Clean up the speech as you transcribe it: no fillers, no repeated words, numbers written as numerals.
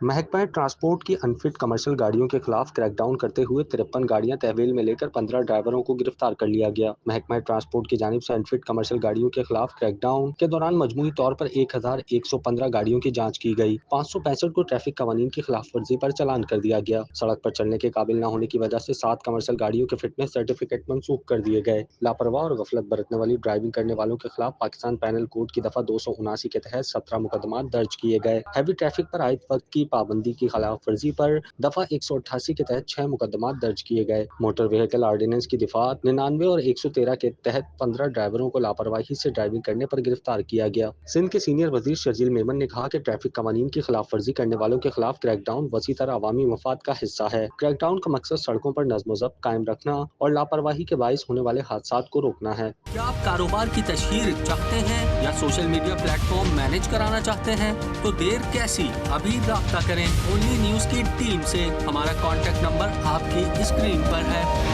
محکمہ ٹرانسپورٹ کی انفٹ کمرشل گاڑیوں کے خلاف کریک ڈاؤن کرتے ہوئے 53 گاڑیاں تحویل میں لے کر 15 ڈرائیوروں کو گرفتار کر لیا گیا۔ محکمہ ٹرانسپورٹ کی جانب سے انفٹ کمرشل گاڑیوں کے خلاف کریک ڈاؤن کے دوران مجموعی طور پر 1115 گاڑیوں کی جانچ کی گئی۔ 565 کو ٹریفک قوانین کی خلاف ورزی پر چالان کر دیا گیا۔ سڑک پر چلنے کے قابل نہ ہونے کی وجہ سے 7 کمرشل گاڑیوں کے فٹنس سرٹیفکیٹ منسوخ کر دیے گئے۔ لاپرواہ اور غفلت برتنے والی ڈرائیونگ کرنے والوں کے خلاف پاکستان پینل کوڈ کی دفعہ 279 کے تحت 17 مقدمات درج کیے گئے۔ ہیوی ٹریفک پر عائد وقت کی پابندی کی خلاف ورزی پر دفعہ 188 کے تحت 6 مقدمات درج کیے گئے۔ موٹر وہیکل آرڈیننس کی دفعہ 99 اور 113 کے تحت 15 ڈرائیوروں کو لاپرواہی سے ڈرائیونگ کرنے پر گرفتار کیا گیا۔ سندھ کے سینئر وزیر شرجیل میمن نے کہا کہ ٹریفک قوانین کی خلاف ورزی کرنے والوں کے خلاف کریک ڈاؤن وسیع تر عوامی مفاد کا حصہ ہے۔ کریک ڈاؤن کا مقصد سڑکوں پر نظم و ضبط قائم رکھنا اور لاپرواہی کے باعث ہونے والے حادثات کو روکنا ہے۔ کیا آپ کاروبار کی تشہیر چاہتے ہیں یا social media plate form manage کرانا چاہتے ہیں تو دیر کیسی، ابھی رابطہ کریں اونلی نیوز کی ٹیم سے۔ ہمارا کانٹیکٹ نمبر آپ کی اسکرین پر ہے۔